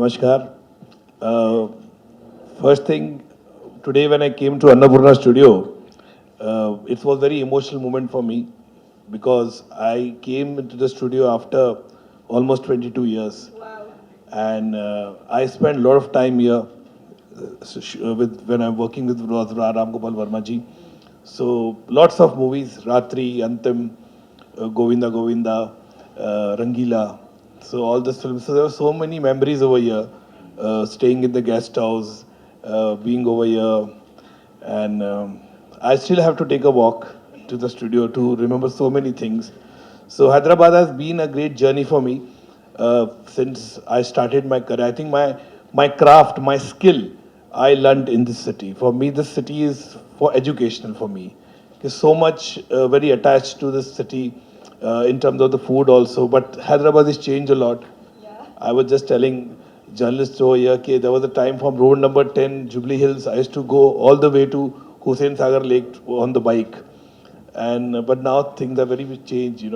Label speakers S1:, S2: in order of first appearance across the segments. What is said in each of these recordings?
S1: Namaskar. Uh, First thing, today when I came to Annapurna studio, it was very emotional moment for me because I came into the studio after almost 22 years. Wow. And I spent a lot of time here with when I'm working with Ram Gopal Verma ji. So lots of movies, Ratri, Antim, Govinda Govinda, Rangila. So all these films. So there were so many memories over here, staying in the guest house, being over here, and I still have to take a walk to the studio to remember so many things. So Hyderabad has been a great journey for me since I started my career. I think my craft, my skill, I learned in this city. For me, this city is for educational for me. There's so much very attached to this city in terms of the food also. But Hyderabad has changed a lot. Yeah. I was just telling journalists over here, okay, there was a time from road number 10, Jubilee Hills, I used to go all the way to Hussain Sagar Lake on the bike. And but now things are very much changed.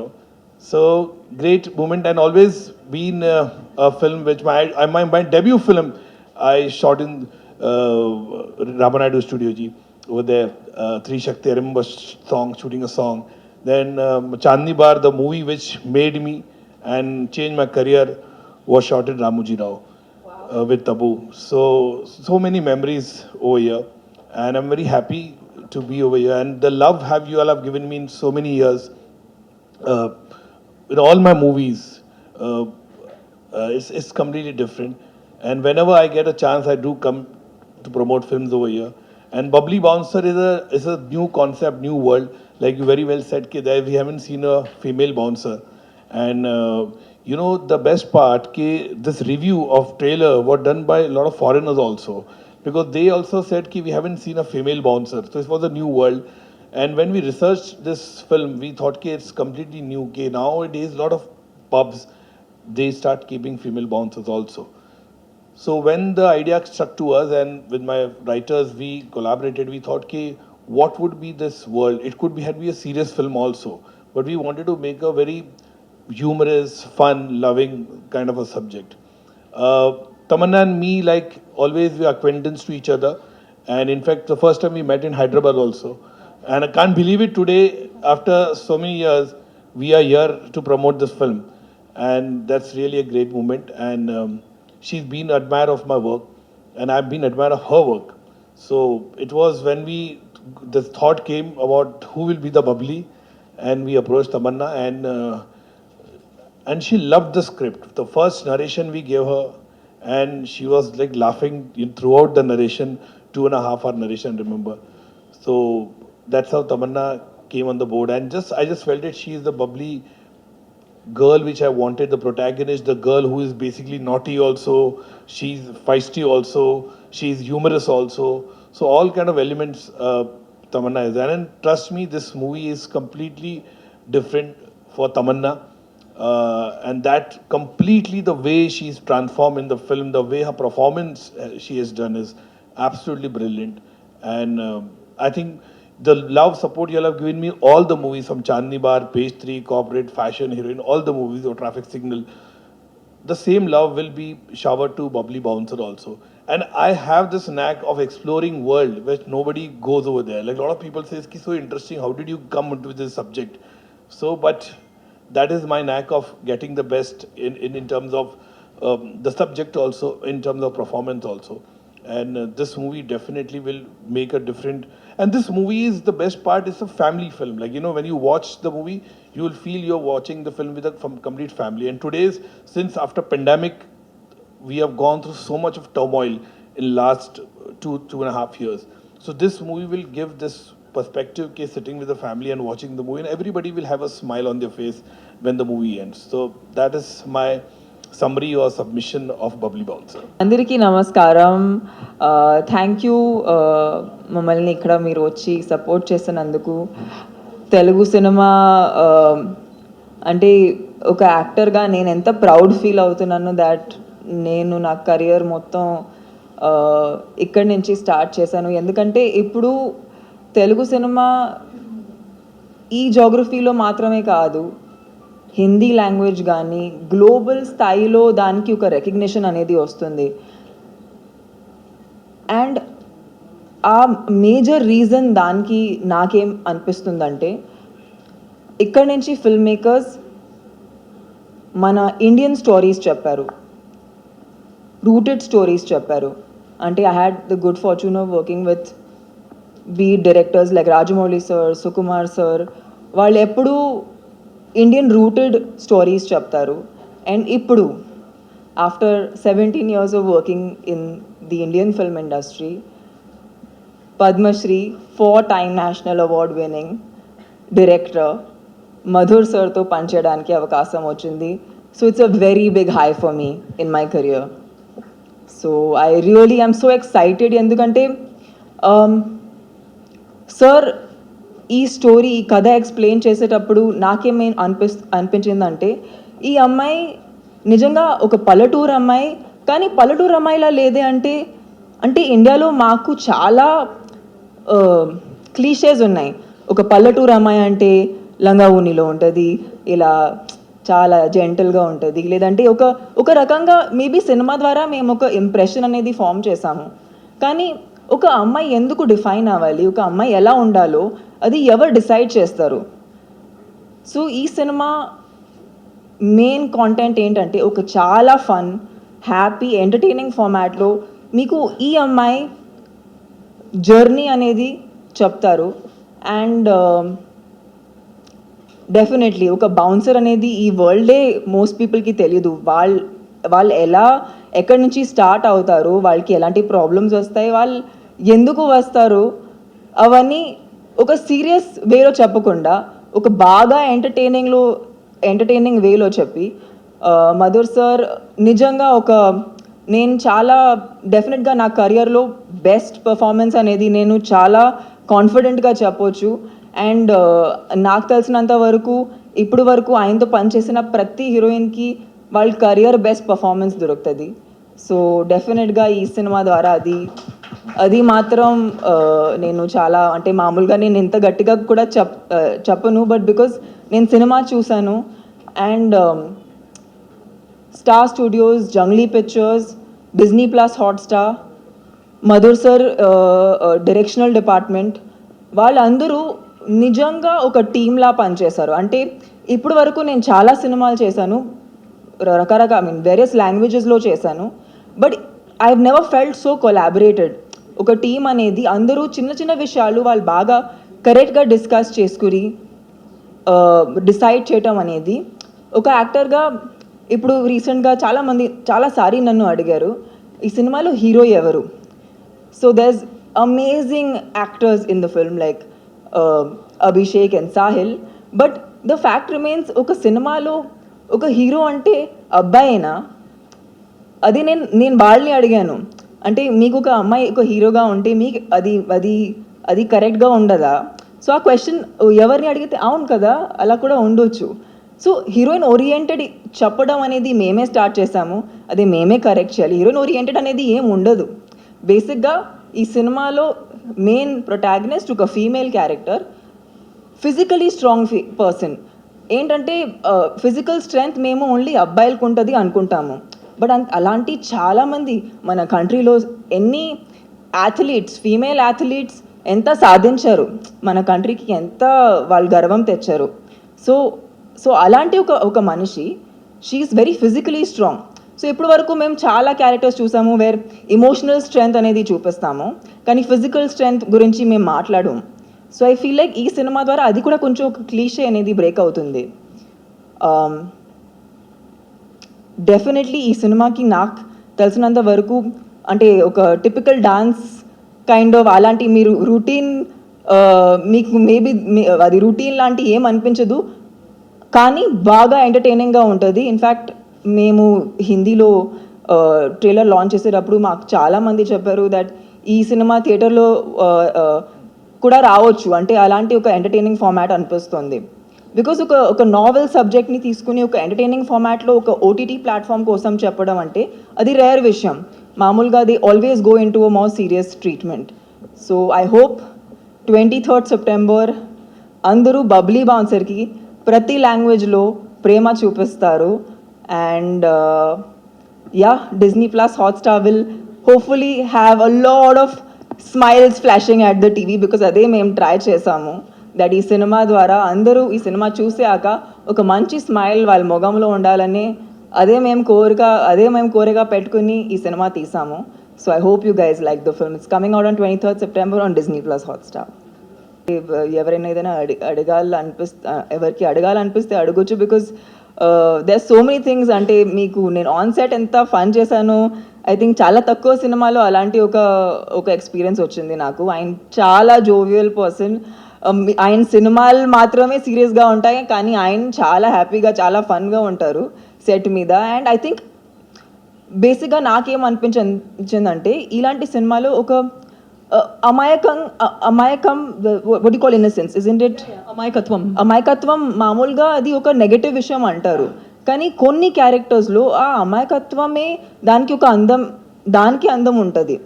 S1: So great moment, and always been a film which my debut film I shot in Ramanaidu Studio Ji over there. Three Shakti, I remember shooting a song. Then Chandni Bar, the movie which made me and changed my career, was shot in Ramuji Rao with Tabu. So many memories over here, and I'm very happy to be over here. And the love have you all have given me in so many years. Uh, in all my movies, it's completely different. And whenever I get a chance, I do come to promote films over here. And Babli Bouncer is a new concept, new world. Like you very well said, कि there we haven't seen a female bouncer. And the best part, this review of trailer was done by a lot of foreigners also, because they also said we haven't seen a female bouncer. So it was a new world. And when we researched this film, we thought it's completely new. Nowadays, a lot of pubs, they start keeping female bouncers also. So when the idea struck to us, and with my writers we collaborated, we thought, what would be this world? It could be a serious film also, but we wanted to make a very humorous, fun, loving kind of a subject. Tamanna and me, like always, we are acquaintance to each other, and in fact, the first time we met in Hyderabad also, and I can't believe it today, after so many years, we are here to promote this film, and that's really a great moment. And she's been admirer of my work, and I've been admirer of her work. So it was when the thought came about who will be the Babli, and we approached Tamanna, and she loved the script. The first narration we gave her, and she was like laughing throughout the narration, 2.5 hour narration, remember. So that's how Tamanna came on the board, and I just felt that she is the bubbly girl which I wanted, the protagonist, the girl who is basically naughty also, she's feisty also, she's humorous also. So all kind of elements Tamanna is there. And trust me, this movie is completely different for Tamanna. And that completely the way she's transformed in the film, the way her performance she has done is absolutely brilliant. And I think the love support you all have given me, all the movies from Chandni Bar, Page 3, Corporate, Fashion, Heroine, all the movies or Traffic Signal, the same love will be showered to Bubbly Bouncer also. And I have this knack of exploring world which nobody goes over there. Like a lot of people say, it's so interesting. How did you come into this subject? So, but that is my knack of getting the best in terms of the subject also, in terms of performance also. And this movie definitely will make a different. And this movie is the best part. It's a family film. Like when you watch the movie, you will feel you're watching the film with a complete family. And today's, since after pandemic, we have gone through so much of turmoil in last 2.5 years. So this movie will give this perspective, case sitting with the family and watching the movie, and everybody will have a smile on their face when the movie ends. So that is my summary or submission of Bubbly Bouncer.
S2: అందరికీ నమస్కారం. Thank you మమ్మల్ని ఇక్కడ మీరు వచ్చి support చేసినందుకు. Telugu cinema అంటే ఒక యాక్టర్గా నేను ఎంత ప్రౌడ్ ఫీల్ అవుతున్నాను దాట్ నేను నా కెరియర్ మొత్తం ఇక్కడి నుంచి స్టార్ట్ చేశాను. ఎందుకంటే ఇప్పుడు తెలుగు సినిమా ఈ జోగ్రఫీలో మాత్రమే కాదు, హిందీ లాంగ్వేజ్ కానీ గ్లోబల్ స్థాయిలో దానికి ఒక రికగ్నిషన్ అనేది వస్తుంది. అండ్ ఆ మేజర్ రీజన్ దానికి నాకేం అనిపిస్తుందంటే ఇక్కడి నుంచి ఫిల్మ్ మేకర్స్ మన ఇండియన్ స్టోరీస్ చెప్పారు, రూటెడ్ స్టోరీస్ చెప్పారు. అంటే I had the good fortune of working with directors like Rajamouli sir, Sukumar sir. వాళ్ళు ఎప్పుడూ ఇండియన్ రూటెడ్ స్టోరీస్ చెప్తారు. అండ్ ఇప్పుడు after 17 years of working in the Indian film industry, Padma Shri, 4-time National Award winning director Madhur సార్తో పనిచేయడానికి అవకాశం వచ్చింది. So it's a very big high for me in my career. So I really I'm so excited. ఎందుకంటే sir ఈ story, ఈ కథ explain చేసేటప్పుడు నాకేమేం అనిపించిందంటే ఈ అమ్మాయి నిజంగా ఒక పల్లెటూరు అమ్మాయి, కానీ పల్లెటూరు అమ్మాయిలా లేదే. అంటే ఇండియాలో మాకు చాలా క్లీషేస్ ఉన్నాయి. ఒక పల్లెటూరు అమ్మాయి అంటే లంగా ఊనిలో ఉంటుంది, ఇలా చాలా జెంటల్గా ఉంటుంది, లేదంటే ఒక రకంగా మేబీ సినిమా ద్వారా మేము ఒక ఇంప్రెషన్ అనేది ఫామ్ చేసాము. కానీ ఒక అమ్మాయి ఎందుకు డిఫైన్ అవ్వాలి, ఒక అమ్మాయి ఎలా ఉండాలో అది ఎవరు డిసైడ్ చేస్తారు? సో ఈ సినిమా మెయిన్ కాంటెంట్ ఏంటంటే ఒక చాలా ఫన్, హ్యాపీ, ఎంటర్టైనింగ్ ఫార్మాట్లో మీకు ఈ అమ్మాయి జర్నీ అనేది చెప్తారు. అండ్ డెఫినెట్లీ ఒక బౌన్సర్ అనేది ఈ వరల్డే మోస్ట్ పీపుల్కి తెలియదు. వాళ్ళు ఎక్కడి నుంచి స్టార్ట్ అవుతారు, వాళ్ళకి ఎలాంటి ప్రాబ్లమ్స్ వస్తాయి, వాళ్ళు ఎందుకు వస్తారు, అవన్నీ ఒక సీరియస్ వేలో చెప్పకుండా ఒక బాగా ఎంటర్టైనింగ్ వేలో చెప్పి మధుర్ సార్ నిజంగా నేను చాలా డెఫినెట్గా నా కెరియర్లో బెస్ట్ పర్ఫార్మెన్స్ అనేది నేను చాలా కాన్ఫిడెంట్గా చెప్పొచ్చు. అండ్ నాకు తెలిసినంత వరకు ఇప్పుడు వరకు ఆయనతో పనిచేసిన ప్రతి హీరోయిన్కి వాళ్ళ కెరియర్ బెస్ట్ పర్ఫార్మెన్స్ దొరుకుతుంది. సో డెఫినెట్గా ఈ సినిమా ద్వారా అది మాత్రం నేను చాలా, అంటే మామూలుగా నేను ఇంత గట్టిగా కూడా చెప్పను, బట్ బికాజ్ నేను సినిమా చూశాను. And star studios, Junglee pictures, Disney plus Hotstar, Madhur sir directional department, వాళ్ళందరూ నిజంగా ఒక టీంలా పనిచేశారు. అంటే ఇప్పుడు వరకు నేను చాలా సినిమాలు చేశాను, రకరకాల వేరియస్ లాంగ్వేజెస్లో చేశాను, but I have never felt so collaborated. ఒక టీం అనేది అందరూ చిన్న చిన్న విషయాలు వాళ్ళు బాగా కరెక్ట్గా డిస్కస్ చేసుకుని డిసైడ్ చేయటం అనేది. ఒక యాక్టర్గా ఇప్పుడు రీసెంట్గా చాలాసారి నన్ను అడిగారు ఈ సినిమాలో హీరో ఎవరు. So there's amazing actors in the film like Abhishek and Sahil, but the fact remains ఒక సినిమాలో ఒక హీరో అంటే అబ్బాయినా. అది నేను వాళ్ళని అడిగాను, అంటే మీకు ఒక అమ్మాయి ఒక హీరోగా ఉంటే మీకు అది కరెక్ట్గా ఉండదా? సో ఆ క్వశ్చన్ ఎవరిని అడిగితే అవును కదా, అలా కూడా ఉండొచ్చు. సో హీరోయిన్ ఓరియంటెడ్ చెప్పడం అనేది మేమే స్టార్ట్ చేసాము, అది మేమే కరెక్ట్ చేయాలి. హీరోయిన్ ఓరియంటెడ్ అనేది ఏం ఉండదు. బేసిక్గా ఈ సినిమాలో మెయిన్ ప్రొటాగనిస్ట్ ఒక female character, physically strong person. ఏంటంటే ఫిజికల్ స్ట్రెంగ్త్ మేము ఓన్లీ అబ్బాయిలకు ఉంటుంది అనుకుంటాము, బట్ అలాంటి చాలామంది మన కంట్రీలో ఎన్ని అథ్లీట్స్, ఫీమేల్ అథ్లీట్స్ ఎంత సాధించారు, మన కంట్రీకి ఎంత వాళ్ళు గర్వం తెచ్చారు. సో అలాంటి ఒక మనిషి, she is very physically strong. So ఇప్పటి వరకు మేము చాలా క్యారెక్టర్స్ చూసాము వేర్ ఇమోషనల్ స్ట్రెంగ్త్ అనేది చూపిస్తాము, కానీ ఫిజికల్ స్ట్రెంగ్త్ గురించి మేము మాట్లాడము. సో ఐ ఫీల్ లైక్ ఈ సినిమా ద్వారా అది కూడా కొంచెం ఒక క్లీషే అనేది బ్రేక్ అవుతుంది. డెఫినెట్లీ ఈ సినిమాకి నాకు తెలిసినంత వరకు అంటే ఒక టిపికల్ డాన్స్ కైండ్ ఆఫ్ అలాంటి మీరు రొటీన్ మీకు మేబీ అది రొటీన్ లాంటి ఏం అనిపించదు, కానీ బాగా ఎంటర్టైనింగ్గా ఉంటుంది. ఇన్ఫ్యాక్ట్ మేము హిందీలో ట్రైలర్ లాంచ్ చేసేటప్పుడు మాకు చాలామంది చెప్పారు దట్ ఈ సినిమా థియేటర్లో కూడా రావచ్చు, అంటే అలాంటి ఒక ఎంటర్టైనింగ్ ఫార్మాట్ అనిపిస్తుంది. బికాజ్ ఒక నావెల్ సబ్జెక్ట్ని తీసుకుని ఒక ఎంటర్టైనింగ్ ఫార్మాట్లో ఒక ఓటీటీ ప్లాట్ఫామ్ కోసం చెప్పడం అంటే అది రేర్ విషయం. మామూలుగా they always go in to a more serious treatment. So I hope 23rd September అందరూ బబ్లీ బౌన్సర్కి ప్రతి లాంగ్వేజ్లో ప్రేమ చూపిస్తారు. And yeah, Disney Plus Hotstar will hopefully have a lot of smiles flashing at the TV, because అదే మేము try చేసాము. That ఈ cinema ద్వారా అందరూ ఈ సినిమా చూసాక ఒక మంచి స్మైల్ వాళ్ళ మొగంలో ఉండాలని అదే మేము కోరిక పెట్టుకుని ఈ సినిమా తీసాము. So I hope you guys like the film. It's coming out on 23rd September on Disney Plus Hotstar. ఎవరైనా ఏదైనా ఎవరికి అడగాలనిపిస్తే అడగొచ్చు, because there so many things. అంటే మీకు నేను ఆన్ సెట్ ఎంత ఫన్ చేశాను, ఐ థింక్ చాలా తక్కువ సినిమాలో అలాంటి ఒక ఎక్స్పీరియన్స్ వచ్చింది నాకు. ఆయన చాలా జోవియల్ పర్సన్. ఆయన సినిమాలు మాత్రమే సీరియస్గా ఉంటాయి, కానీ ఆయన చాలా హ్యాపీగా చాలా ఫన్గా ఉంటారు సెట్ మీద. అండ్ ఐ థింక్ బేసిక్గా నాకేమనిపించిందంటే ఇలాంటి సినిమాలో ఒక అమాయకం what do you call innocence, isn't it? అమాయకత్వం మామూలుగా అది ఒక నెగటివ్ విషయం అంటారు, కానీ కొన్ని క్యారెక్టర్స్లో ఆ అమాయకత్వమే దానికి అందం ఉంటుంది.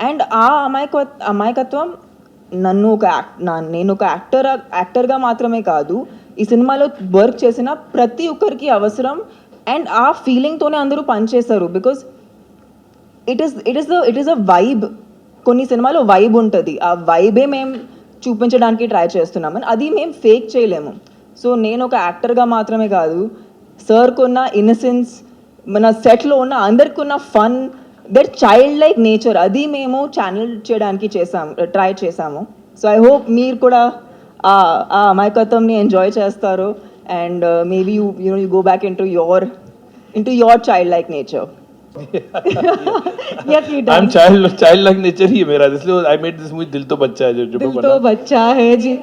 S2: అండ్ ఆ అమాయకత్వం నేను ఒక యాక్టర్గా మాత్రమే కాదు, ఈ సినిమాలో వర్క్ చేసిన ప్రతి ఒక్కరికి అవసరం. అండ్ ఆ ఫీలింగ్తోనే అందరూ పనిచేస్తారు, because it is a vibe. కొన్ని సినిమాలో వైబ్ ఉంటుంది, ఆ వైబే మేము చూపించడానికి ట్రై చేస్తున్నామని, అది మేము ఫేక్ చేయలేము. సో నేను ఒక యాక్టర్గా మాత్రమే కాదు, సార్కు ఉన్న ఇన్నసెన్స్, మన సెట్లో ఉన్న అందరికి ఉన్న fun, that child like nature, అది మేము ఛానల్ చేయడానికి ట్రై చేసాము. సో ఐ హోప్ మీరు కూడా ఆ అమాయకత్వంని ఎంజాయ్ చేస్తారు. And maybe you go back in to your child like nature.
S3: Yes, he does.
S1: I'm child like nature ही है मेरा, इसलिए I made this movie दिल तो बच्चा है जो
S3: दिल तो बच्चा है जी.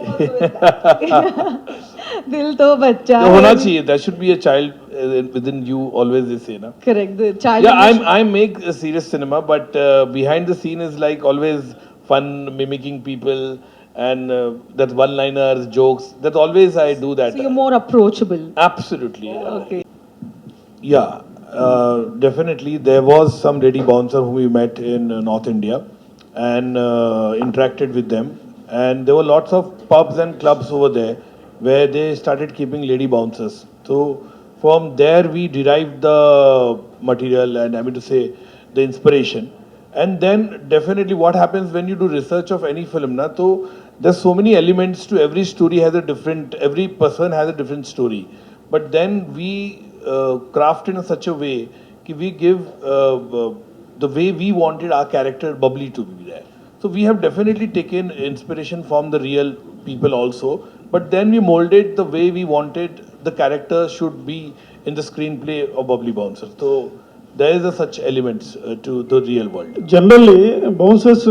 S3: दिल तो बच्चा
S1: तो
S3: है.
S1: होना चाहिए, there should be a child within you, always they say na.
S3: Correct. The child.
S1: Yeah, I make a serious cinema, but behind the scene is like always fun, mimicking people, and that one-liners, jokes. That's always I do that.
S3: So you're more approachable.
S1: Absolutely.
S3: Okay.
S1: Yeah, definitely. There was some lady bouncer whom we met in North India and interacted with them. And there were lots of pubs and clubs over there where they started keeping lady bouncers. So from there we derived the material and I mean to say the inspiration. And then definitely what happens when you do research of any film, na, so there's so many elements to every story every person has a different story. But then we craft in such a way that we give the way we wanted our character Babli to be there. So we have definitely taken inspiration from the real people also, but then we molded the way we wanted the character should be in the screenplay of Babli Bouncer. So there is such elements to the real world.
S4: Generally, bouncers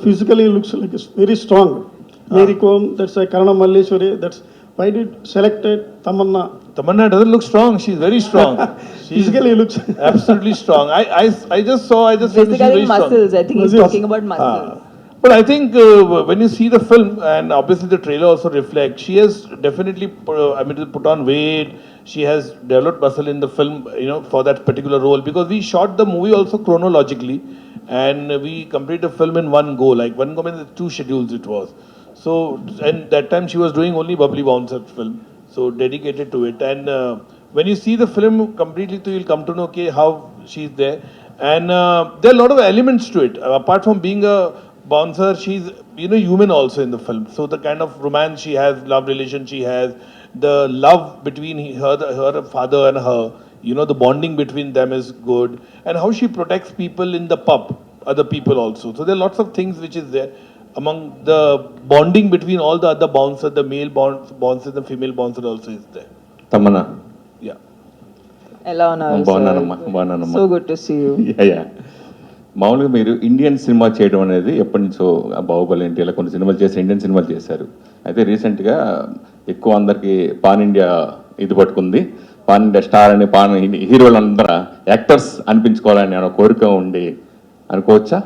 S4: physically looks like it's very strong. Mary Kom, that's like Karana Malleshwari. That's why did selected Tamanna?
S1: Tamanna doesn't look strong. She's very strong.
S4: Physically looks
S1: absolutely strong. I just felt she's
S2: Basically
S1: very strong.
S2: muscles. I think he's talking about muscles.
S1: But I think when you see the film, and obviously the trailer also reflects, she has definitely put on weight. She has developed muscle in the film, for that particular role. Because we shot the movie also chronologically, and we completed the film in one go. Like one go means 2 schedules it was. So, and that time she was doing only Babli Bouncer film, so dedicated to it. And when you see the film completely, you will come to know how she's there. And there are a lot of elements to it. Apart from being a bouncer, she's human also in the film. So the kind of romance she has, love relation she has, the love between her father and her, the bonding between them is good, and how she protects people in the pub, other people also. So there are lots of things which is there. Among the bonding between all the other bouncers, the male bouncer, the female bouncer also is there.
S5: Tamanna.
S1: Yeah.
S2: ఎలా ఉన్నారు?
S5: బాగున్నానమ్మా.
S2: So good to see you.
S5: Yeah మామూలుగా మీరు Indian cinema చేయడం అనేది ఎప్పటి నుంచో బాహుబలి ఏంటి ఇలా కొన్ని సినిమాలు చేసి ఇండియన్ సినిమాలు చేశారు. అయితే రీసెంట్గా ఎక్కువ అందరికీ పాన్ ఇండియా ఇది పట్టుకుంది. పాన్ ఇండియా స్టార్ అని హీరోలు అందరూ యాక్టర్స్ అనిపించుకోవాలని ఒక కోరిక ఉండి అనుకోవచ్చా?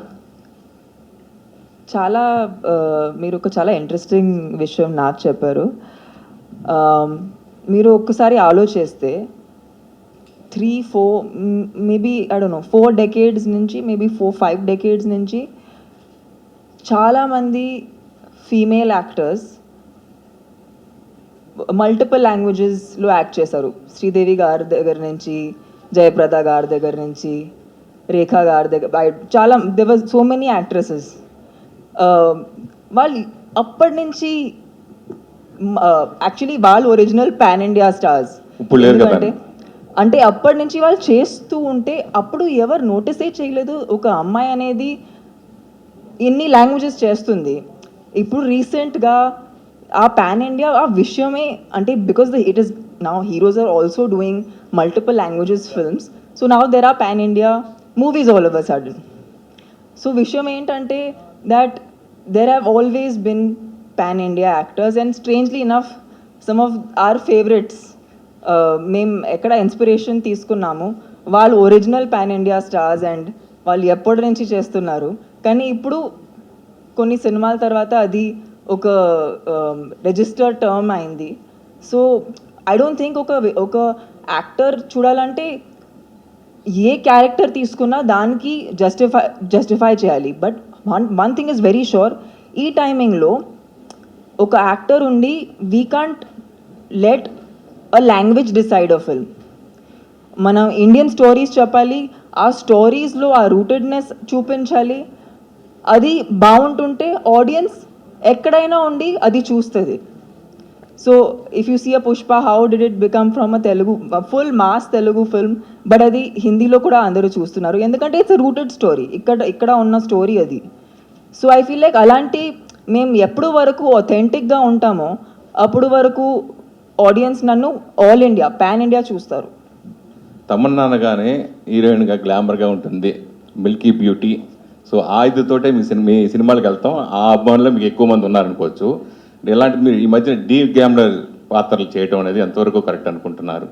S2: మీరు ఒక చాలా ఇంట్రెస్టింగ్ విషయం నాకు చెప్పారు. మీరు ఒక్కసారి ఆలోచిస్తే 3-4 maybe I don't know 4 decades నుంచి మేబీ 4-5 డెకేడ్స్ నుంచి చాలామంది ఫీమేల్ యాక్టర్స్ మల్టిపుల్ లాంగ్వేజెస్లో యాక్ట్ చేశారు. శ్రీదేవి గారి దగ్గర నుంచి, జయప్రద గారి దగ్గర నుంచి, రేఖా గారి దగ్గర, చాలా దేవర్ సో మెనీ యాక్ట్రెసెస్. వాళ్ళు అప్పటి నుంచి యాక్చువల్లీ వాళ్ళు ఒరిజినల్ పాన్ ఇండియా స్టార్స్.
S5: ఇప్పుడు లేరు కదా.
S2: అంటే అప్పటి నుంచి వాళ్ళు చేస్తూ ఉంటే అప్పుడు ఎవరు నోటీసే చేయలేదు ఒక అమ్మాయి అనేది ఇన్ని లాంగ్వేజెస్ చేస్తుంది. ఇప్పుడు రీసెంట్గా ఆ పాన్ ఇండియా ఆ విషయమే అంటే because it is now heroes are also doing multiple languages films. So now there are pan India movies all over sudden. So విషయం ఏంటంటే that there have always been pan India actors and strangely enough some of our favourites మేము ఎక్కడ inspiration తీసుకున్నాము వాళ్ళు original pan India stars and వాళ్ళు ఎప్పటి నుంచి చేస్తున్నారు. కానీ ఇప్పుడు కొన్ని సినిమాల తర్వాత అది ఒక రిజిస్టర్డ్ టర్మ్ అయింది. సో ఐ డోంట్ థింక్ ఒక యాక్టర్ చూడాలంటే ఏ క్యారెక్టర్ తీసుకున్నా దానికి జస్టిఫై చేయాలి. But one thing is very sure, ఈ టైమింగ్లో ఒక యాక్టర్ ఉండి we can't let a language decide a film. మనం ఇండియన్ స్టోరీస్ చెప్పాలి, ఆ స్టోరీస్లో ఆ రూటెడ్నెస్ చూపించాలి. అది బాగుంటుంటే ఆడియన్స్ ఎక్కడైనా ఉండి అది చూస్తుంది. So if you see a Pushpa, how did it become from a Telugu full mass Telugu film, but అది హిందీలో కూడా అందరూ చూస్తున్నారు ఎందుకంటే ఇట్స్ అ రూటెడ్ స్టోరీ, ఇక్కడ ఉన్న స్టోరీ అది. సో ఐ ఫీల్ లైక్ అలాంటి మేము ఎప్పుడు వరకు ఒథెంటిక్గా ఉంటామో అప్పుడు వరకు ఆడియన్స్ నన్ను ఆల్ ఇండియా పాన్ ఇండియా చూస్తారు.
S5: తమన్నా అనగానే హీరోయిన్గా గ్లామర్గా ఉంటుంది, మిల్కీ బ్యూటీ. సో ఆ ఇదితోటే మీ సినిమాలకు వెళ్తాం, ఆ అభిమానులు మీకు ఎక్కువ మంది ఉన్నారనుకోవచ్చు. ఇలాంటి మీరు ఈ మధ్యన డీప్ గ్లామర్ పాత్రలు చేయడం అనేది ఎంతవరకు కరెక్ట్ అనుకుంటున్నారు?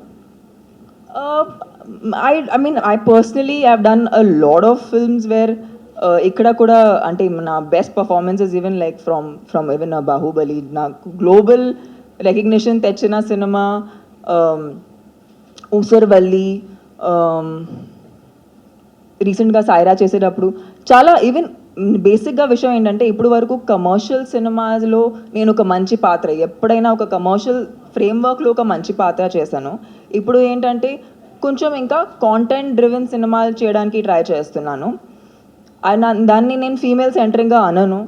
S2: I personally have done a lot of films where ఇక్కడ కూడా అంటే నా best performances even like from even Baahubali నాకు గ్లోబల్ రికగ్నిషన్ తెచ్చిన సినిమా, ఊసర్వల్లి, రీసెంట్గా సాయిరా చేసేటప్పుడు చాలా ఈవెన్ బేసిక్గా విషయం ఏంటంటే ఇప్పుడు వరకు కమర్షియల్ సినిమాలో నేను ఒక మంచి పాత్ర ఎప్పుడైనా ఒక కమర్షియల్ ఫ్రేమ్వర్క్లో ఒక మంచి పాత్ర చేశాను. ఇప్పుడు ఏంటంటే కొంచెం ఇంకా కాంటెంట్ డ్రివెన్ సినిమాలు చేయడానికి ట్రై చేస్తున్నాను. దాన్ని నేను ఫీమేల్ సెంటరింగ్గా అనను,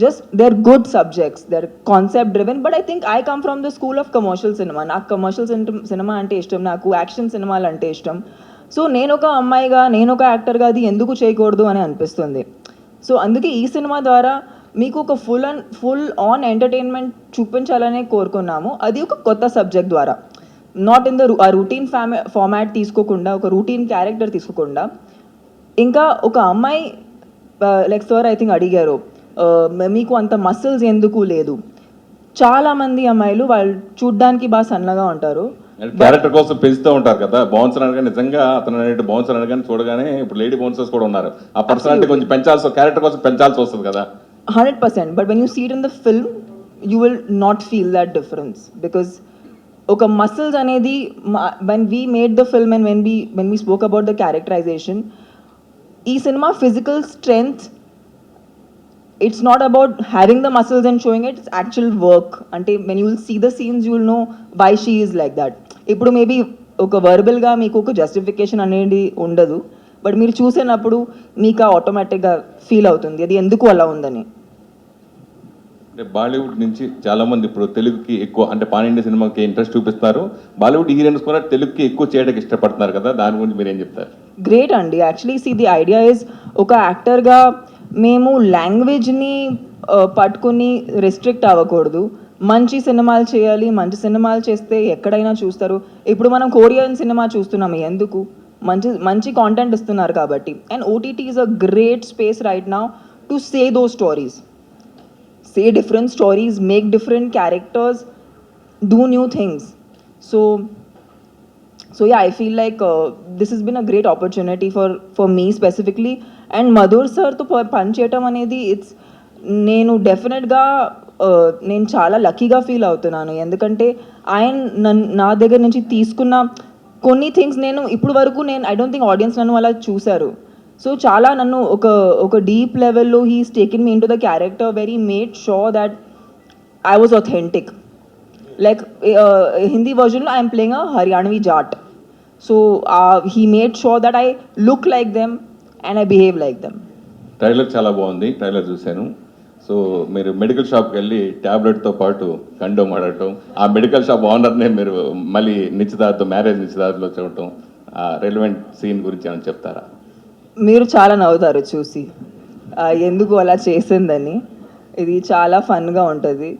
S2: just they are good subjects, they are concept driven. But I think I come from the school of commercial cinema. నాకు కమర్షియల్ సినిమా అంటే ఇష్టం, నాకు యాక్షన్ సినిమాలు అంటే ఇష్టం. సో నేను ఒక అమ్మాయిగా నేను ఒక యాక్టర్గా అది ఎందుకు చేయకూడదు అని అనిపిస్తుంది. సో అందుకే ఈ సినిమా ద్వారా మీకు ఒక ఫుల్ ఆన్ ఎంటర్టైన్మెంట్ చూపించాలనే కోరుకున్నాము. అది ఒక కొత్త సబ్జెక్ట్ ద్వారా, not in the routine format తీసుకోకుండా, ఒక రూటీన్ క్యారెక్టర్ తీసుకోకుండా. ఇంకా ఒక అమ్మాయి లైక్ సార్ ఐ థింక్ అడిగారు మీకు అంత మసిల్స్ ఎందుకు లేదు. చాలామంది అమ్మాయిలు వాళ్ళు చూడ్డానికి బాగా సన్నగా ఉంటారు,
S5: క్యారెక్టర్ కోసం పెంచుతూ ఉంటారు కదా. బౌన్సర్ అనగా నిజంగా అతను అనేటి బౌన్సర్ అనగానే చూడగానే ఇప్పుడు లేడీ బౌన్సర్స్ కూడా ఉన్నారు. ఆ పర్సనాలిటీ కొంచెం పెంచాల్సి, క్యారెక్టర్ కోసం పెంచాల్సి వస్తుంది కదా.
S2: 100%. But when you see it in the film you will not feel that difference because ఒక మసిల్స్ అనేది when we made the film and when we spoke about the characterisation, ఈ cinema physical strength, it's not about having the muscles and showing it, it's actual work. Ante when you will see the scenes you will know why she is like that. Ippudu maybe oka verbal ga meeku oka justification anedi undadu, but meer chusenappudu meeka automatic ga feel avutundi adi enduku ala undani.
S5: అంటే బాలీవుడ్ నుంచి చాలా మంది ఇప్పుడు తెలుగుకి ఎక్కువ అంటే pan India సినిమాకి interest చూపిస్తున్నారు. బాలీవుడ్ హీరోయిన్స్ కూడా తెలుగుకి ఎక్కువ చేయడానికి ఇష్టపడుతున్నారు కదా, దాని గురించి మీరు ఏం చెప్తారు?
S2: గ్రేట్ అండి. Actually see the idea is ఒక యాక్టర్గా మేము లాంగ్వేజ్ని పట్టుకుని రెస్ట్రిక్ట్ అవ్వకూడదు. మంచి సినిమాలు చేయాలి, మంచి సినిమాలు చేస్తే ఎక్కడైనా చూస్తారు. ఇప్పుడు మనం కొరియన్ సినిమా చూస్తున్నాము ఎందుకు, మంచి కాంటెంట్ ఇస్తున్నారు కాబట్టి. And OTT is a great space right now to say those stories, say different stories, make different characters, do new things. So yeah, I feel like this has been a great opportunity for me specifically. And Madhur sir to panchetam anedi, it's nenu definite ga నేను చాలా లక్కీగా feel అవుతున్నాను. ఎందుకంటే ఆయన నా దగ్గర నుంచి తీసుకున్న కొన్ని థింగ్స్ నేను ఇప్పుడు వరకు ఐ డోంట్ థింక్ ఆడియన్స్ నన్ను అలా చూశారు. సో చాలా నన్ను ఒక డీప్ లెవెల్లో he's taken me into the character very made sure that I was authentic. Like Hindi version lo I'm playing a Haryanvi Jat. So he made sure that I look like them and I behave like them.
S5: Trailer చాలా బాగుంది, trailer చూశాను. So మీరు medical షాప్కి వెళ్ళి ట్యాబ్లెట్తో పాటు condom ఆడటం, ఆ medical shop ఓనర్నే మీరు మళ్ళీ మ్యారేజ్ నిశ్చితార్థంలో చూడటం, ఆ రెలవెంట్ సీన్ గురించి ఏమైనా చెప్తారా?
S2: మీరు చాలా నవ్వుతారు చూసి ఎందుకు అలా చేసిందని. ఇది చాలా ఫన్గా ఉంటుంది.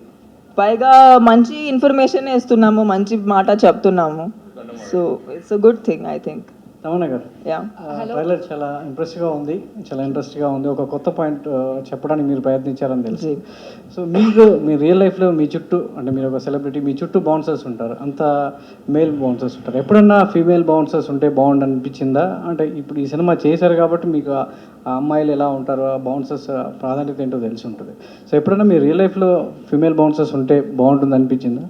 S2: పైగా మంచి ఇన్ఫర్మేషన్ ఇస్తున్నాము, మంచి మాట చెప్తున్నాము. So it's a good thing I think.
S6: Tamannaah గారు,
S2: యా
S6: ట్రైలర్ చాలా ఇంప్రెసివ్గా ఉంది, చాలా ఇంట్రెస్ట్గా ఉంది. ఒక కొత్త పాయింట్ చెప్పడానికి మీరు ప్రయత్నించారని తెలుసు. సో మీకు మీ రియల్ లైఫ్లో మీ చుట్టూ, అంటే మీరు ఒక సెలబ్రిటీ, మీ చుట్టూ బౌన్సర్స్ ఉంటారు, అంత మేల్ బౌన్సర్స్ ఉంటారు. ఎప్పుడన్నా ఫీమేల్ బౌన్సర్స్ ఉంటే బాగుండు అనిపించిందా? అంటే ఇప్పుడు ఈ సినిమా చేశారు కాబట్టి మీకు ఆ అమ్మాయిలు ఎలా ఉంటారో, ఆ బౌన్సర్స్ ప్రాధాన్యత ఏంటో తెలిసి ఉంటుంది. సో ఎప్పుడన్నా మీ రియల్ లైఫ్లో ఫీమేల్ బౌన్సర్స్ ఉంటే బాగుంటుంది అనిపించిందా?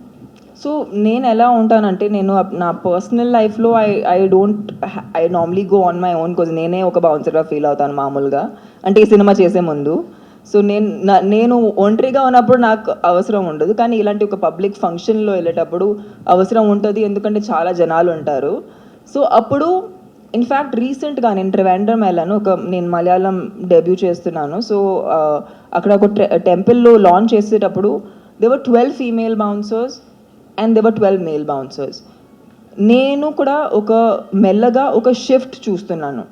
S2: సో నేను ఎలా ఉంటానంటే, నేను నా పర్సనల్ లైఫ్లో I normally go on my own, because నేనే ఒక బౌన్సర్గా ఫీల్ అవుతాను మామూలుగా, అంటే ఈ సినిమా చేసే ముందు. సో నేను ఒంటరిగా ఉన్నప్పుడు నాకు అవసరం ఉండదు, కానీ ఇలాంటి ఒక పబ్లిక్ ఫంక్షన్లో వెళ్ళేటప్పుడు అవసరం ఉంటుంది, ఎందుకంటే చాలా జనాలు ఉంటారు. సో అప్పుడు ఇన్ఫ్యాక్ట్ రీసెంట్గా నేను ట్రివాండ్రం వెళ్ళాను, నేను మలయాళం డెబ్యూ చేస్తున్నాను. సో అక్కడ ఒక టెంపుల్లో లాంచ్ చేసేటప్పుడు దేవర్ 12 female bouncers and there were 12 male bouncers. నేను కూడా మెల్లగా ఒక షిఫ్ట్ చూస్తున్నాను.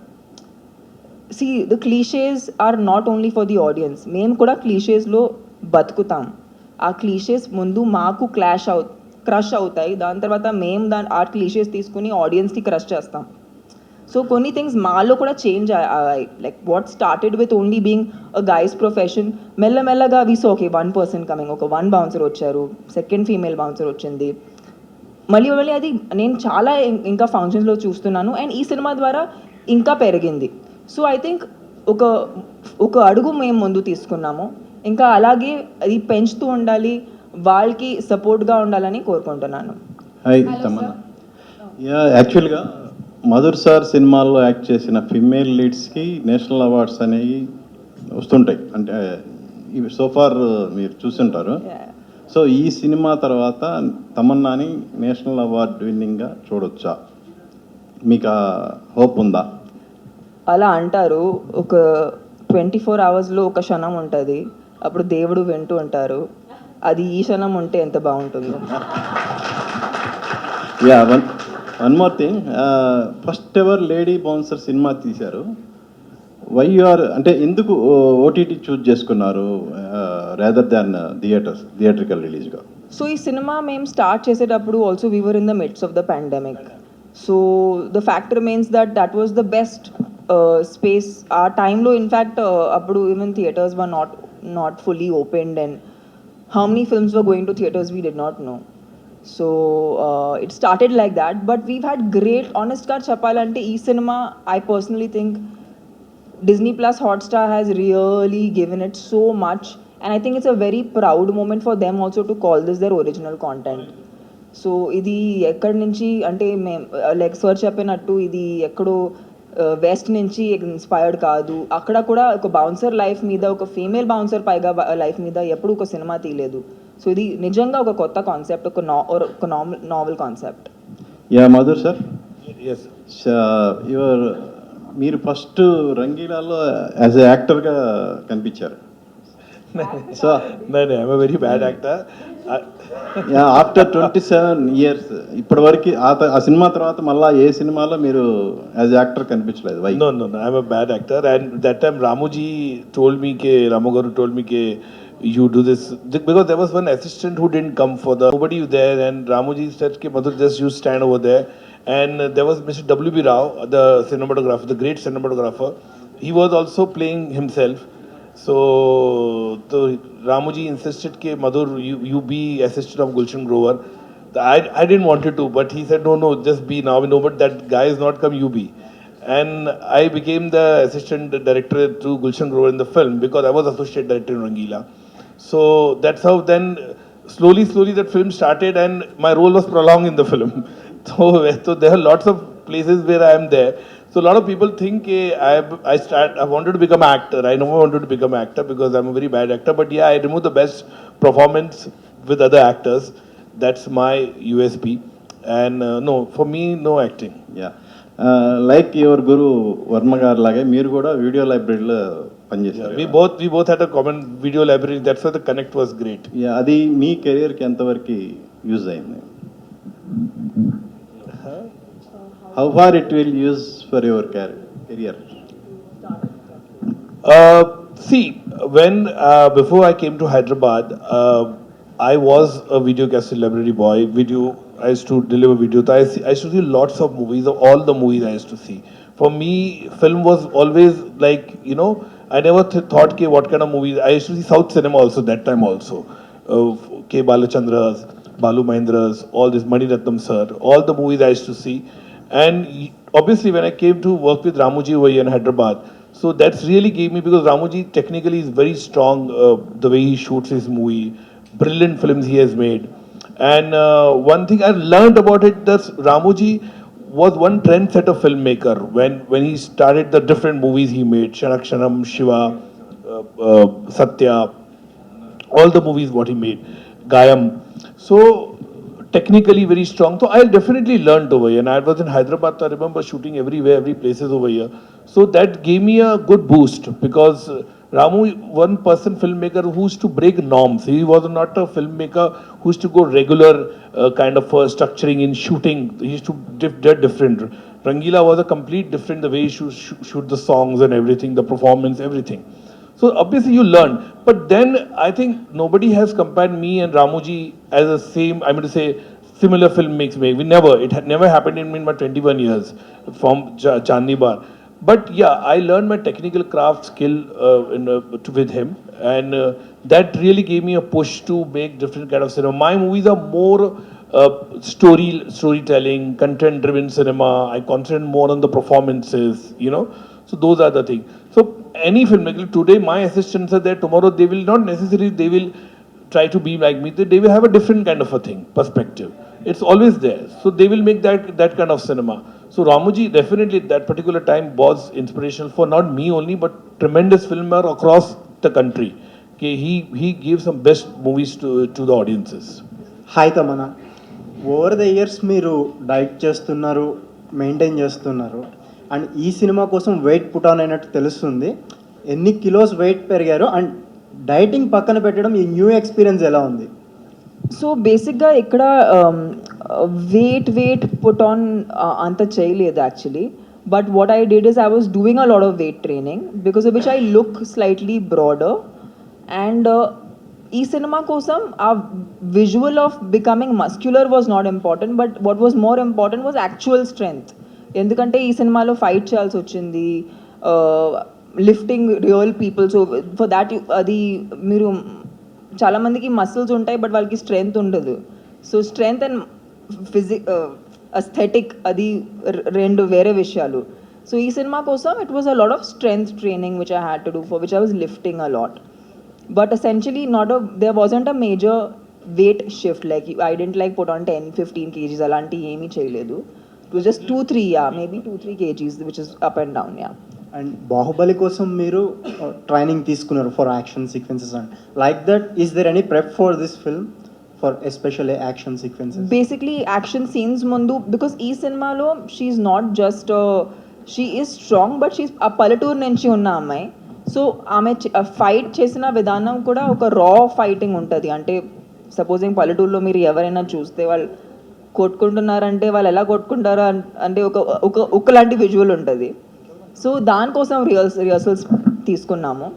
S2: See the cliches are not only for the audience, మేము కూడా క్లీషేస్లో బతుకుతాం. ఆ క్లీషేస్ ముందు మాకు క్రష్ అవుతాయి, దాని తర్వాత మేము ఆ క్లీషేస్ తీసుకుని ఆడియన్స్కి క్రష్ చేస్తాం. సో కొన్ని థింగ్స్ మాలో కూడా చేంజ్ అయ్యాయి. Like what started with only being a guys profession, మెల్లమెల్లగా వి సో ఓకే 1 పర్సన్ కమింగ్, ఒక 1 బౌన్సర్ వచ్చారు, సెకండ్ ఫీమేల్ బౌన్సర్ వచ్చింది, మళ్ళీ అది నేను చాలా ఇంకా ఫంక్షన్స్లో చూస్తున్నాను. అండ్ ఈ సినిమా ద్వారా ఇంకా పెరిగింది. సో ఐ థింక్ ఒక అడుగు మేము ముందు తీసుకున్నాము, ఇంకా అలాగే అది పెంచుతూ ఉండాలి, వాళ్ళకి సపోర్ట్గా ఉండాలని కోరుకుంటున్నాను.
S7: హాయ్ తమన్నా. యాక్చువల్గా మధుర్ సార్ సినిమాల్లో యాక్ట్ చేసిన ఫిమేల్ లీడ్స్కి నేషనల్ అవార్డ్స్ అనేవి వస్తుంటాయి, అంటే ఇవి సోఫార్ మీరు చూసుంటారు. సో ఈ సినిమా తర్వాత తమన్నాని నేషనల్ అవార్డ్ విన్నింగ్గా చూడొచ్చా? మీకు ఆ హోప్ ఉందా?
S2: అలా అంటారు, ఒక 24 అవర్స్లో ఒక క్షణం ఉంటుంది, అప్పుడు దేవుడు వింటూ ఉంటారు. అది ఈ క్షణం ఉంటే ఎంత బాగుంటుందో.
S7: Yeah, one more thing, first ever lady bouncer cinema తీశారు. వై యు ఆర్, అంటే ఎందుకు ఓటీటీ చూజ్ చేసుకున్నారు రాదర్ దాన్ థియేట్రికల్ రిలీజ్గా?
S2: సో ఈ సినిమా మేము స్టార్ట్ చేసేటప్పుడు also we were in the mids of the pandemic. So the fact remains that was the best space ఆ టైంలో. In fact అప్పుడు even theatres were not fully opened, and how many films were going to theatres we did not no. So it started like that, but we've had great, ఆనెస్ట్గా చెప్పాలంటే ఈ cinema I personally think Disney Plus Hotstar has really given it so much, and I think it's a very proud moment for them also to call this their original content. So ఇది ఎక్కడి నుంచి అంటే మేము like sir చెప్పినట్టు ఇది ఎక్కడో west నుంచి inspired కాదు. అక్కడ కూడా ఒక బౌన్సర్ లైఫ్ మీద, ఒక ఫీమేల్ బౌన్సర్ పైగా లైఫ్ మీద ఎప్పుడు ఒక సినిమా తీయలేదు. సో ఇది నిజంగా ఒక కొత్త కాన్సెప్ట్, ఒక novel concept.
S7: Yeah Madhur sir,
S1: as
S7: your మీరు ఫస్ట్ రంగీలాలో యాజ్ ఎ యాక్టర్గా కనిపించారు. So
S1: I'm very bad actor.
S7: After 27 years ఇప్పటివరకు ఆ సినిమా తర్వాత మళ్ళీ ఏ సినిమాలో మీరు యాజ్ యాక్టర్ కనిపించలేదు? Why?
S1: No, I'm a bad actor. And that time Ramuji told me Ramu Garu told me you do this, because there was one assistant who didn't come for nobody there, and Ramuji said Madhur, just you stand over there. And there was Mr. W.B. Rao, the cinematographer, the great cinematographer. He was also playing himself. So Ramuji insisted that Madhur, you be assistant of Gulshan Grover. I didn't want to, but he said no, just be now. No, but that guy is not come, you be. And I became the assistant director to Gulshan Grover in the film, because I was associate director in Rangila. So that's how then slowly that film started, and my role was prolonged in the film. So there are lots of places where I am there. So a lot of people think I wanted to become an actor. I never wanted to become an actor because I'm a very bad actor. But yeah, I remove the best performance with other actors. That's my USP. And no, for me, no acting.
S7: Yeah like your Guru Varma గారు లాగే మీరు కూడా video లైబ్రరీలో
S1: Yeah,
S7: పనిచేశారు
S1: we both had a common video library. That's why the connect was great.
S7: Yeah అది మీ కెరియర్కి ఎంతవరకు యూజ్ అయింది how far it will use for your career
S1: See, when before I came to Hyderabad, I was a video cassette library boy. I used to deliver videos. I used to see lots of movies, all the movies I used to see. For me, film was always like, I never thought, what kind of movies. I used to see South cinema also, that time also. K. Balachandras, Balu Mahindras, all this, Mani Ratnam sir, all the movies I used to see. And obviously, when I came to work with Ramuji over here in Hyderabad, so that's really gave me, because Ramuji technically is very strong, the way he shoots his movie, brilliant films he has made. And one thing I learned about it, that Ramuji was one trendsetter filmmaker when he started the different movies he made, Shanakshanam, Shiva, Satya, all the movies what he made, Gayam. So technically very strong. So I definitely learned over here. And I was in Hyderabad, I remember shooting everywhere, every places over here. So that gave me a good boost, because Ramu, one person filmmaker who used to break norms. He was not a filmmaker who used to go regular kind of structuring in shooting. He used to different. Rangila was a complete different, the way he shoot the songs and everything, the performance, everything. So obviously you learn. But then I think nobody has compared me and Ramuji as a same, I mean to say, similar filmmakers. We never, it had never happened in my 21 years from Chandni Bar. But yeah, I learned my technical craft skill with him, and that really gave me a push to make different kind of cinema. My movies are more storytelling, content-driven cinema. I concentrate more on the performances, So those are the things. So any filmmaker today, my assistants are there. Tomorrow they will not necessarily, they will try to be like me. They will have a different kind of a thing, perspective. It's always there. So they will make that kind of cinema. So Ramuji definitely at that particular time was inspirational for not me only, but tremendous filmmaker across the country. Okay, he gave some best movies to the audiences.
S8: Hi Tamannaah, over the years మీరు diet చేస్తున్నారు, maintain చేస్తున్నారు, and ఈ cinema కోసం weight put on అయినట్టు తెలుస్తుంది. ఎన్ని kilos wait పెరిగారు, and dieting పక్కన పెట్టడం ఈ న్యూ ఎక్స్పీరియన్స్ ఎలా ఉంది?
S2: సో బేసిక్గా ఇక్కడ వెయిట్ పుట్ ఆన్ అంత చేయలేదు actually. But what I did is I was doing a lot of weight training, because of which I look slightly broader. And ఈ సినిమా కోసం ఆ visual of becoming muscular was not important, but what was more important was actual strength. ఎందుకంటే ఈ సినిమాలో fight చేయాల్సి వచ్చింది, lifting real people. So for that అది మీరు చాలామందికి మసిల్స్ ఉంటాయి, బట్ వాళ్ళకి స్ట్రెంగ్త్ ఉండదు. సో స్ట్రెంగ్త్ అండ్ అస్థెటిక్ అది రెండు వేరే విషయాలు. సో ఈ సినిమా కోసం it was a lot of strength training which I had to do, for which I was lifting a lot. But essentially there wasn't a major weight shift, like I didn't like put on 10-15 kgs alanti emi cheyaledu. It was just 2-3, maybe 2-3 kgs, which is up and down.
S8: And Baahubali కోసం మీరు training తీసుకున్నారు for action sequences, and like that is there any prep for this film for especially action sequences?
S2: Basically action scenes mundu, because ee సినిమాలో she's not just she is strong, but she's a పల్లెటూరు నుంచి ఉన్న అమ్మాయి. So ఆమె fight చేసిన విధానం కూడా ఒక రా ఫైటింగ్ ఉంటుంది. అంటే సపోజింగ్ పల్లెటూరులో మీరు ఎవరైనా చూస్తే వాళ్ళు కొట్టుకుంటున్నారంటే వాళ్ళు ఎలా కొట్టుకుంటారో అంటే ఒక లాంటి విజువల్ ఉంటుంది. సో దానికోసం రిహర్సల్స్ తీసుకున్నాము.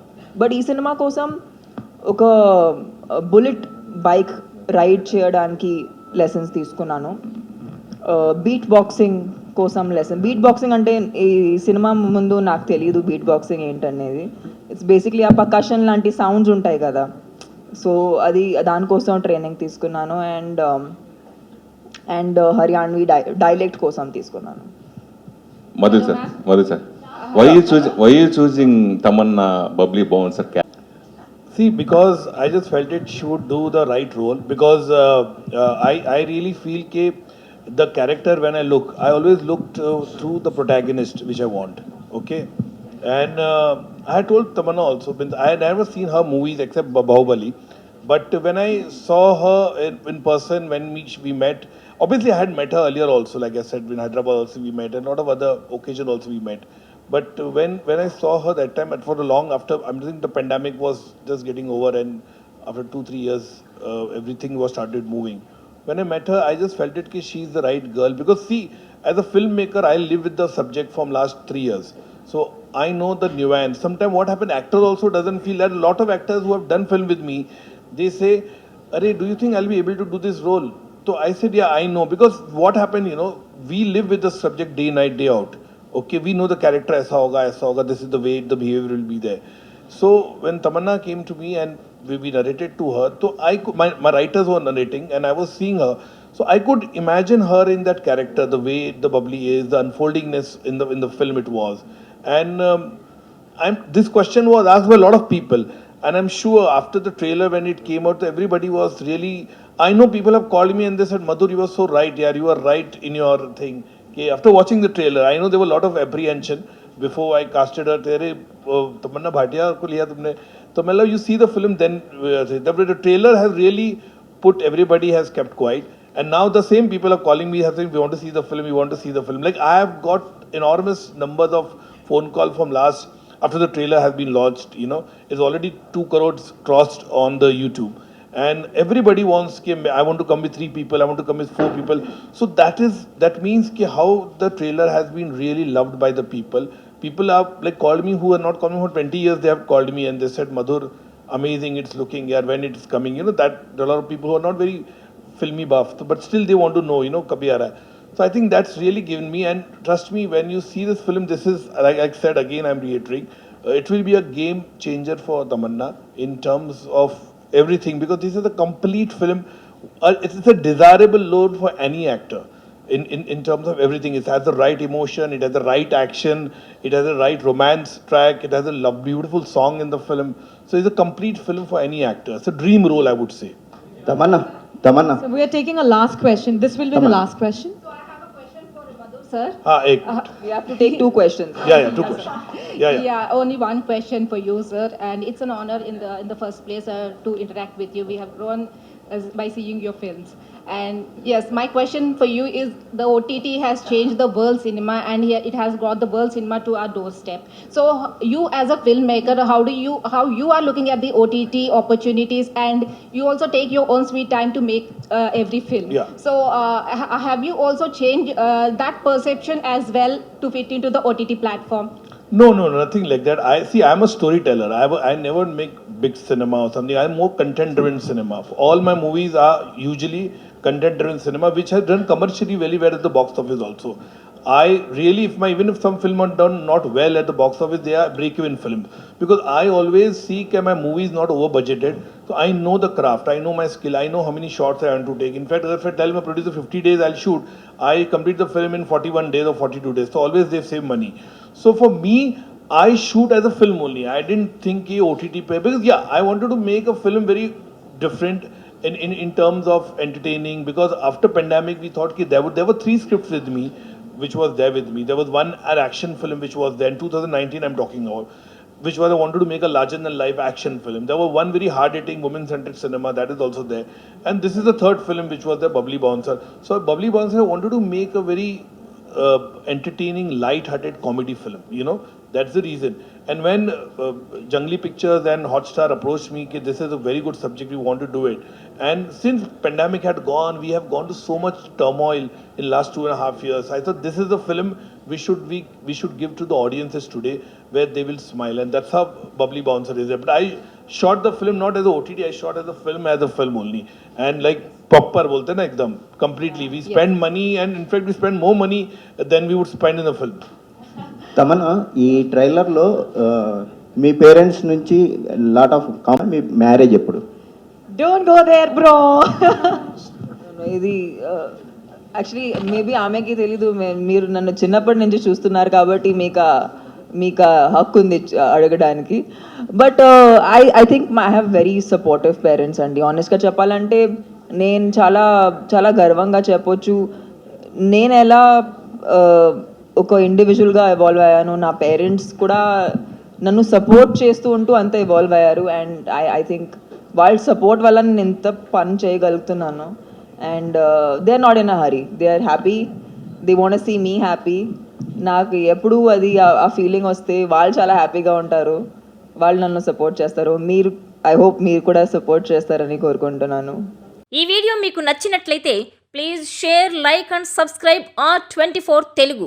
S2: బట్ ఈ సినిమా కోసం ఒక బుల్లెట్ బైక్ రైడ్ చేయడానికి లెసన్స్ తీసుకున్నాను. బీట్ బాక్సింగ్ కోసం లెసన్. బీట్ బాక్సింగ్ అంటే ఈ సినిమా ముందు నాకు తెలియదు బీట్ బాక్సింగ్ ఏంటనేది. ఇట్స్ బేసిక్లీ ఆ పర్కషన్ లాంటి సౌండ్స్ ఉంటాయి కదా, సో అది దానికోసం ట్రైనింగ్ తీసుకున్నాను. అండ్ హర్యాణవి డైలెక్ట్ కోసం తీసుకున్నాను.
S5: Madhur sir, why you choosing Tamannaah Babli bouncer?
S1: See, because I just felt it she would do the right role, because I really feel the character, when I always looked through the protagonist which I want, okay? And I had told Tamanna also, I had never seen her movies except Bahubali. But when I saw her in person, when we met, obviously I had met her earlier also, like I said, in Hyderabad also we met, and a lot of other occasions also we met. But when I saw her that time, for a long after, I'm think the pandemic was just getting over, and after 2-3 years, everything was started moving. When I met her, I just felt it that she's the right girl. Because see, as a filmmaker, I live with the subject from last 3 years. So I know the nuance. Sometimes what happened, actor also doesn't feel that. A lot of actors who have done film with me, they say, Arey, do you think I'll be able to do this role? So I said, yeah, I know. Because what happened, we live with the subject day, night, day out. Okay, we know the character, aisa hoga, this is the way the behavior will be there. So when Tamanna came to me and we narrated to her, so my writers were narrating and I was seeing her. So I could imagine her in that character, the way the Babli is, the unfoldingness in the film it was. And this question was asked by a lot of people, and I'm sure after the trailer when it came out, everybody was really. I know people have called me and they said, "Madhur, you were so right, yeah, you were right in your thing." Okay, after watching the trailer, I know there were a lot of apprehension before I casted her. तेरे तमन्ना भाटिया को लिया तुमने, तो मतलब you see the film then the trailer has really put everybody has kept quiet. And now the same people are calling me saying, we want to see the film, we want to see the film. Like I have got enormous numbers of phone call from last, after the trailer has been launched, it's already 2 crores crossed on the YouTube. And everybody wants, I want to come with 3 people, I want to come with 4 people. So that means how the trailer has been really loved by the people. People have like called me who are not coming for 20 years, they have called me and they said, Madhur, amazing, it's looking, yeah, when it's coming. That there are a lot of people who are not very filmy buff, but still they want to know, kabhi aa raha hai. So I think that's really given me, and trust me, when you see this film, this is, like I said again, I'm reiterating, it will be a game changer for Tamanna in terms of everything, because this is a complete film. It's a desirable load for any actor. In terms of everything, it has the right emotion, it has the right action, it has the right romance track, it has a beautiful song in the film. So it's a complete film for any actor. It's a dream role, I would say.
S7: Tamanna.
S3: So we are taking a last question. This will be the last question.
S9: So I have a question for Madhur sir.
S2: We have to take 2 questions.
S1: Yeah, 2 questions. Yeah.
S9: Yeah, only one question for you, sir, and it's an honor in the first place to interact with you. We have grown by seeing your films. And yes, my question for you is, the OTT has changed the world cinema, and it has brought the world cinema to our doorstep. So you as a filmmaker, how you are looking at the OTT opportunities, and you also take your own sweet time to make every film.
S1: Yeah.
S9: So have you also changed that perception as well to fit into the OTT platform?
S1: No, nothing like that. I'm a storyteller. I never make big cinema or something. I'm more content-driven cinema. All my movies are usually content-driven cinema, which has done commercially very well at the box office also. I really, even if some film are done not well at the box office, they are break-even films. Because I always see that my movie is not over-budgeted. So I know the craft, I know my skill, I know how many shots I want to take. In fact, if I tell my producer 50 days I'll shoot, I complete the film in 41 days or 42 days. So always they save money. So for me, I shoot as a film only. I didn't think OTT play, because I wanted to make a film very different in terms of entertaining. Because after pandemic, we thought there were 3 scripts with me, which was there with me. There was one an action film which was there in 2019. I'm talking about, which was I wanted to make a larger than life action film. There was one very hard hitting woman centered cinema that is also there, and this is the 3rd film which was the Babli Bouncer. So Babli Bouncer, I wanted to make a very entertaining, light-hearted comedy film. That's the reason. And when Jungly Pictures and Hotstar approached me, this is a very good subject, we want to do it. And since pandemic had gone, we have gone to so much turmoil in last 2.5 years. I thought this is the film we should give to the audiences today, where they will smile, and that's how Babli Bouncer is. But I shot the film not as a OTT, I shot as a film only, and like proper bolte na ekdam completely. We spend money, and in fact we spend more money than we would spend in a film.
S10: Tamannaah ఈ ట్రైలర్లో మీ parents నుంచి lot of me marriage ఎప్పుడు?
S3: Don't go there, bro.
S2: ఇది actually maybe ఆమెకి తెలీదు, మీరు నన్ను చిన్నప్పటి నుంచి చూస్తున్నారు కాబట్టి మీకు హక్కు ఉంది అడగడానికి. But I think I have very supportive parents అండి. ఆనెస్ట్గా చెప్పాలంటే నేను చాలా చాలా గర్వంగా చెప్పొచ్చు, నేను ఎలా ఒక ఇండివిజువల్గా ఎవాల్వ్ అయ్యాను, నా పేరెంట్స్ కూడా నన్ను సపోర్ట్ చేస్తూ ఉంటూ అంత ఎవాల్వ్ అయ్యారు. అండ్ ఐ థింక్ వాళ్ళ సపోర్ట్ వల్ల నేను ఇంత పని చేయగలుగుతున్నాను. And they are not in a hurry, they are happy, they want see me happy. నాకు ఎప్పుడు అది ఆ ఫీలింగ్ వస్తే వాళ్ళు చాలా హ్యాపీగా ఉంటారు, వాళ్ళు నన్ను సపోర్ట్ చేస్తారు. మీరు, ఐ హోప్ మీరు కూడా సపోర్ట్ చేస్తారని కోరుకుంటున్నాను.
S11: ఈ వీడియో మీకు నచ్చినట్లయితే please share, like and subscribe R24 Telugu.